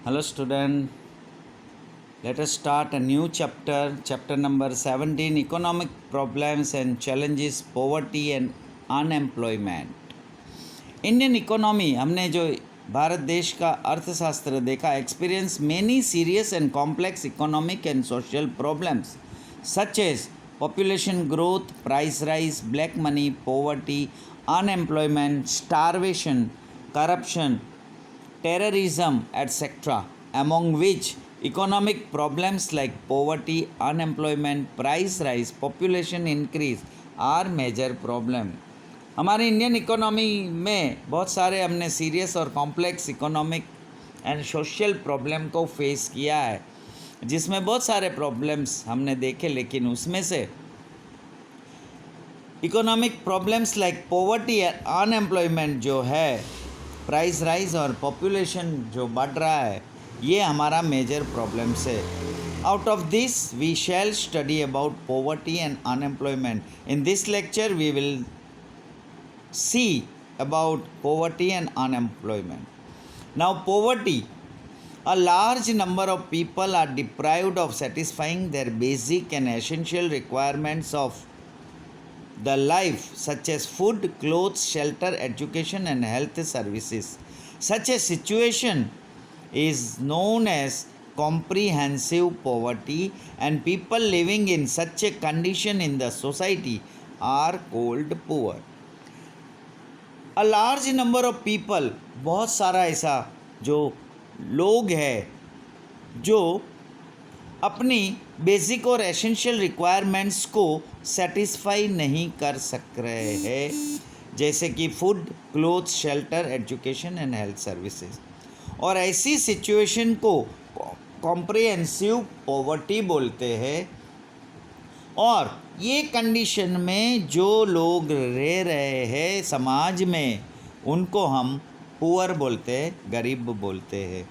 Hello, student. Let us start a new chapter, chapter number 17 Economic Problems and Challenges, Poverty and Unemployment. Indian economy हमने जो भारत देश का अर्थशास्त्र देखा experience many serious and complex economic and social problems such as population growth, price rise, black money, poverty, unemployment, starvation, corruption, terrorism, etc., among which economic problems like poverty, unemployment, price rise, population increase are major problem. हमारी Indian economy में बहुत सारे हमने serious और complex economic and social problem को face किया है, जिसमें बहुत सारे प्रॉब्लम्स हमने देखे, लेकिन उसमें से economic problems like poverty and unemployment जो है, प्राइस राइज और पॉपुलेशन जो बढ़ रहा है, ये हमारा मेजर प्रॉब्लम्स है. Out of this we shall study about poverty and unemployment. In this lecture we will see about poverty and unemployment. Now, poverty. A large number of people are deprived of satisfying their basic and essential requirements of the life, such as food, clothes, shelter, education, and health services. Such a situation is known as comprehensive poverty, and people living in such a condition in the society are called poor. A large number of people, बहुत सारा ऐसा जो लोग हैं जो अपनी basic और essential requirements को सेटिस्फाई नहीं कर सक रहे हैं, जैसे कि food, clothes, shelter, education and health services. और ऐसी सिचुएशन को कॉम्प्रिहेंसिव पॉवर्टी बोलते हैं. और ये कंडीशन में जो लोग रह रहे हैं समाज में, उनको हम पुअर बोलते हैं, गरीब बोलते हैं.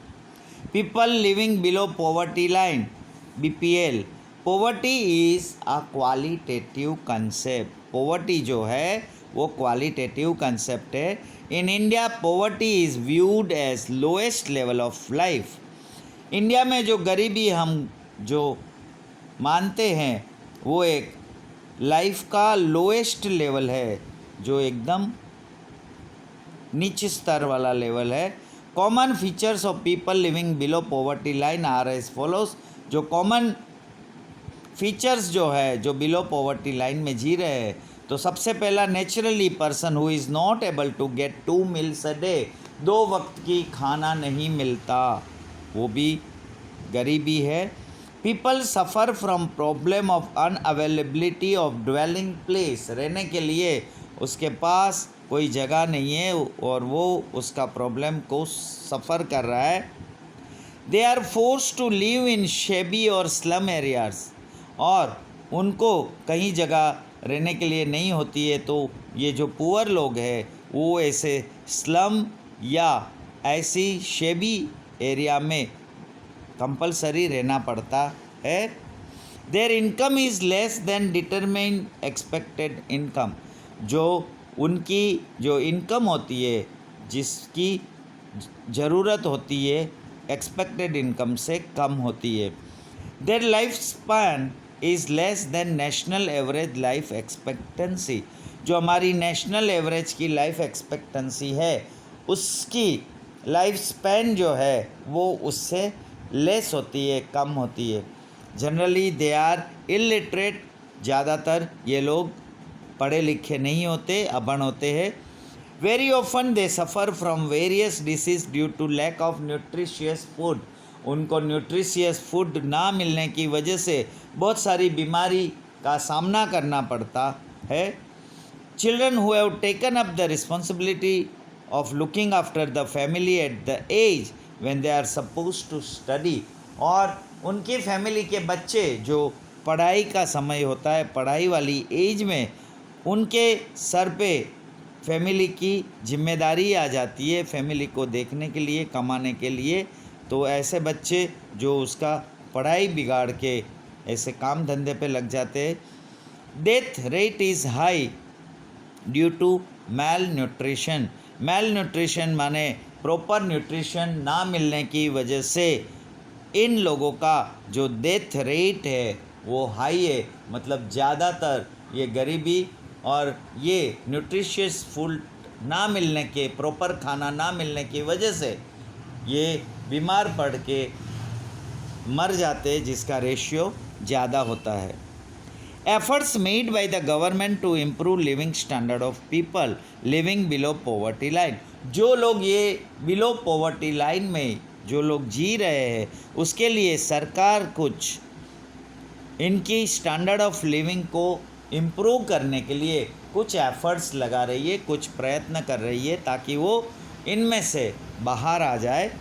People living below poverty line, BPL. Poverty is a qualitative concept. Poverty जो है वो क्वालिटेटिव कंसेप्ट है. In India poverty is viewed as lowest level of life. India में जो गरीबी हम जो मानते हैं वो एक लाइफ का लोएस्ट लेवल है, जो एकदम नीचे स्तर वाला लेवल है. Common features of people living below poverty line are as follows. जो कॉमन फीचर्स जो है जो बिलो पॉवर्टी लाइन में जी रहे हैं, तो सबसे पहला naturally person who is not able to get 2 meals a day. 2 वक्त की खाना नहीं मिलता, वो भी गरीबी है. People suffer from problem of unavailability of dwelling place. रहने के लिए उसके पास कोई जगह नहीं है और वो उसका प्रॉब्लम को सफ़र कर रहा है. They are force to live in shabby और स्लम एरियाज. और उनको कहीं जगह रहने के लिए नहीं होती है, तो ये जो पुअर लोग हैं वो ऐसे स्लम या ऐसी शेबी एरिया में कंपलसरी रहना पड़ता है. There income is less than determine expected income. जो उनकी जो इनकम होती है, जिसकी ज़रूरत होती है, एक्सपेक्टेड इनकम से कम होती है. Their life span is less than national average life expectancy. जो हमारी नेशनल एवरेज की लाइफ एक्सपेक्टेंसी है, उसकी लाइफ स्पैन जो है वो उससे लेस होती है, कम होती है. Generally they are illiterate. ज़्यादातर ये लोग पढ़े लिखे नहीं होते, अबड़ होते हैं. Very often they suffer from various disease due to lack of nutritious food. उनको न्यूट्रिशियस फूड ना मिलने की वजह से बहुत सारी बीमारी का सामना करना पड़ता है. Children who have taken up the responsibility of looking after the family at the age when they are supposed to study. और उनकी फैमिली के बच्चे जो पढ़ाई का समय होता है, पढ़ाई वाली एज में उनके सर पे फैमिली की जिम्मेदारी आ जाती है, फैमिली को देखने के लिए, कमाने के लिए. तो ऐसे बच्चे जो उसका पढ़ाई बिगाड़ के ऐसे काम धंधे पे लग जाते हैं. Death rate is high due to malnutrition. Malnutrition माने प्रॉपर न्यूट्रिशन ना मिलने की वजह से इन लोगों का जो डेथ रेट है वो हाई है। मतलब ज़्यादातर ये गरीबी और ये न्यूट्रिशियस फूड ना मिलने के, प्रॉपर खाना ना मिलने की वजह से ये बीमार पड़ के मर जाते हैं, जिसका रेशियो ज़्यादा होता है। Efforts made by the government to improve living standard of people living below poverty line, जो लोग ये बिलो पॉवर्टी लाइन में जो लोग जी रहे हैं उसके लिए सरकार कुछ इनकी स्टैंडर्ड ऑफ लिविंग को इम्प्रूव करने के लिए कुछ एफर्ट्स लगा रही है, कुछ प्रयत्न कर रही है ताकि वो इनमें से बाहर आ जाए।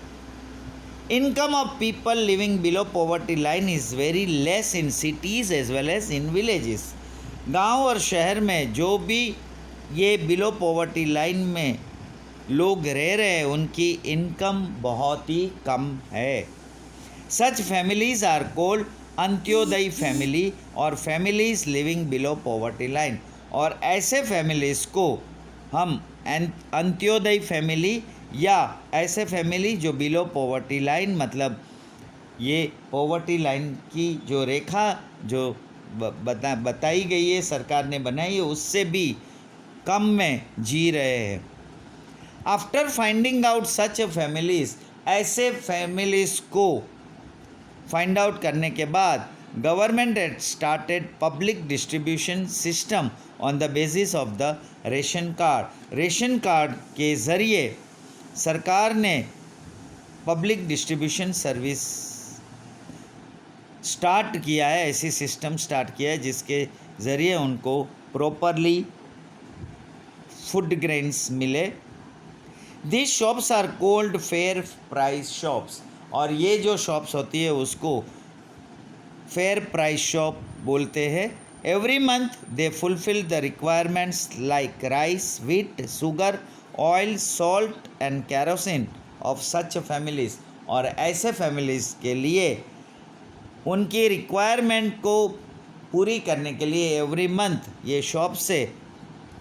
Income of people living below poverty line is very less in cities as well as in villages. गांव और शहर में जो भी ये बिलो पॉवर्टी लाइन में लोग रह रहे हैं उनकी इनकम बहुत ही कम है। Such families are called Antyodaya family और families living below poverty line, और ऐसे फैमिलीज़ को हम अंत्योदय फैमिली या ऐसे फैमिली जो बिलो पॉवर्टी लाइन, मतलब ये पॉवर्टी लाइन की जो रेखा जो बताई गई है, सरकार ने बनाई है, उससे भी कम में जी रहे हैं। After finding out such families, ऐसे फैमिलीज़ को फाइंड आउट करने के बाद government had started public distribution system on the basis of the ration card. Ration card के ज़रिए सरकार ने पब्लिक डिस्ट्रीब्यूशन सर्विस स्टार्ट किया है, ऐसी सिस्टम स्टार्ट किया है जिसके ज़रिए उनको प्रॉपरली फूड ग्रेन्स मिले। This shops are called fair price shops, और ये जो शॉप्स होती है उसको फेयर प्राइस शॉप बोलते हैं। Every month they fulfil the requirements like rice, wheat, sugar, oil, salt and kerosene of such families, और ऐसे फैमिलीज़ के लिए उनकी रिक्वायरमेंट को पूरी करने के लिए एवरी मंथ ये शॉप से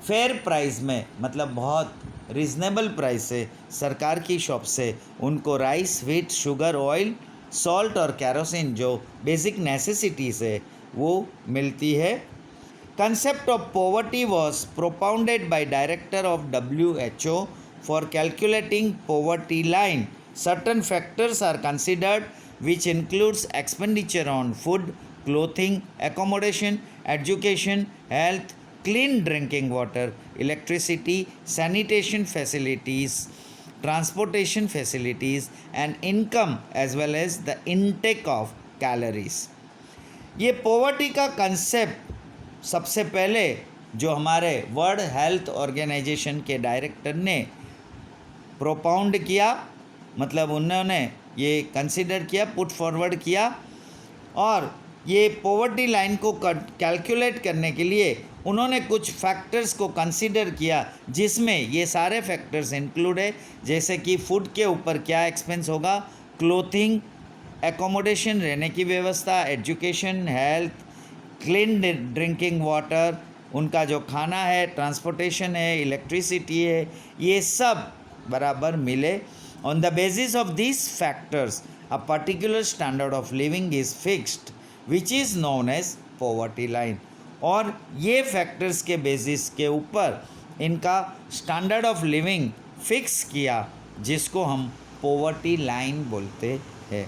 फेयर प्राइस में, मतलब बहुत रिजनेबल प्राइस से सरकार की शॉप से उनको rice, wheat, sugar, oil, salt और कैरोसिन जो बेसिक नेसेसिटीज़ है वो मिलती है। Concept of poverty was propounded by director of WHO for calculating poverty line. Certain factors are considered which includes expenditure on food, clothing, accommodation, education, health, clean drinking water, electricity, sanitation facilities, transportation facilities and income as well as the intake of calories. ये poverty का concept सबसे पहले जो हमारे world health organisation के director ने प्रोपाउंड किया, मतलब उन्होंने ये कंसिडर किया, पुट फॉरवर्ड किया, और ये पॉवर्टी लाइन को कैलकुलेट करने के लिए उन्होंने कुछ फैक्टर्स को कंसिडर किया, जिसमें ये सारे फैक्टर्स इंक्लूड है, जैसे कि फूड के ऊपर क्या एक्सपेंस होगा, क्लोथिंग, एकोमोडेशन, रहने की व्यवस्था, education, health, clean drinking water, उनका जो खाना है, ट्रांसपोर्टेशन है, इलेक्ट्रिसिटी है, ये सब बराबर मिले। On the basis of this factors a particular standard of living is fixed which is known as poverty line, और ये फैक्टर्स के बेसिस के ऊपर इनका स्टैंडर्ड ऑफ लिविंग फिक्स किया, जिसको हम पॉवर्टी लाइन बोलते हैं।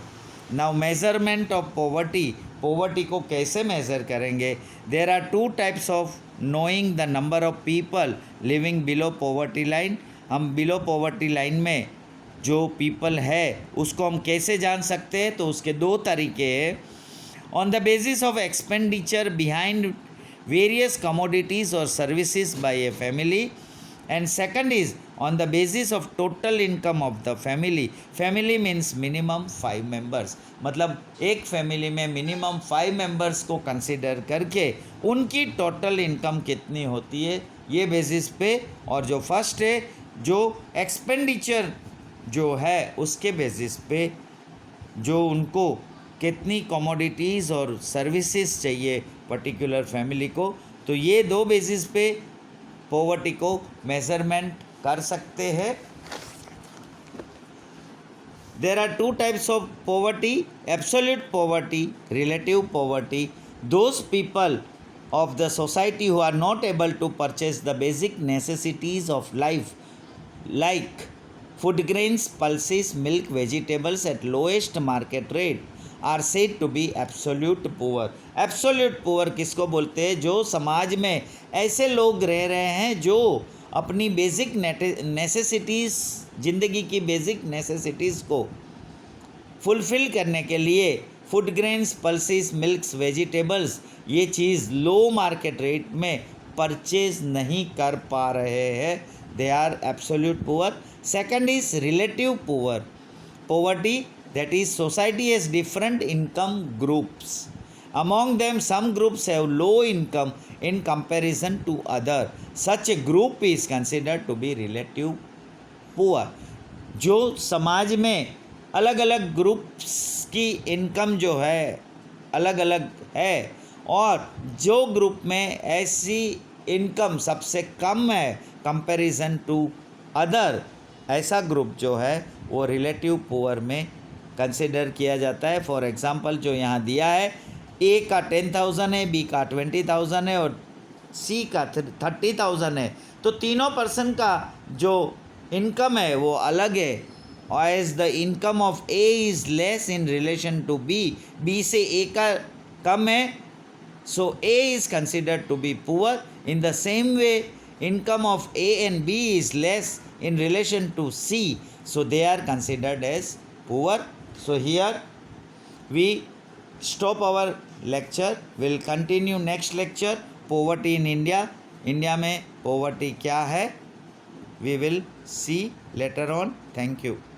Now measurement of poverty, poverty को कैसे मेज़र करेंगे? There are two types of knowing the number of people living below poverty line. हम बिलो पॉवर्टी लाइन में जो पीपल है उसको हम कैसे जान सकते हैं? तो उसके दो तरीके हैं। On the basis of expenditure behind various commodities और services by a family, and second is on the basis of total income of the family. Family means minimum 5 members, मतलब एक फैमिली में मिनिमम 5 मेंबर्स को consider करके उनकी total income कितनी होती है ये बेसिस पे, और जो फर्स्ट है जो एक्सपेंडिचर जो है उसके बेसिस पे जो उनको कितनी कमोडिटीज़ और सर्विसेज चाहिए पर्टिकुलर फैमिली को, तो ये दो बेसिस पे पॉवर्टी को मेज़रमेंट कर सकते हैं। There are two types of poverty: absolute poverty, relative poverty. Those people of the society who are not able to purchase the basic necessities of life, like food grains, pulses, milk, vegetables at lowest market rate, are said to be absolute poor. Absolute poor किसको बोलते हैं? जो समाज में ऐसे लोग रह रहे हैं जो अपनी बेसिक नेसेसिटीज़, ज़िंदगी की बेसिक नेसेसिटीज़ को फुलफ़िल करने के लिए food grains, pulses, milks, vegetables, ये चीज़ लो मार्केट रेट में परचेज नहीं कर पा रहे हैं. They are absolute poor. Second is relative poor poverty, that is society has different income groups. Among them some groups have low income in comparison to other. Such a group is considered to be relative poor. जो समाज में अलग अलग groups की income जो है अलग अलग है और जो ग्रुप में ऐसी इनकम सबसे कम है कंपैरिजन टू अदर, ऐसा ग्रुप जो है वो रिलेटिव पुअर में कंसिडर किया जाता है. फॉर एग्ज़ाम्पल जो यहाँ दिया है, ए का 10,000 है, बी का 20,000 है और सी का 30,000 है. तो तीनों पर्सन का जो इनकम है वो अलग है. As the income of A is less in relation to B, B से ए का कम है, so A is considered to be poor. In the same way income of A and B is less in relation to C, so they are considered as poor. So here we stop our lecture. We'll continue next lecture, poverty in India. India में poverty क्या है, we will see later on. Thank you.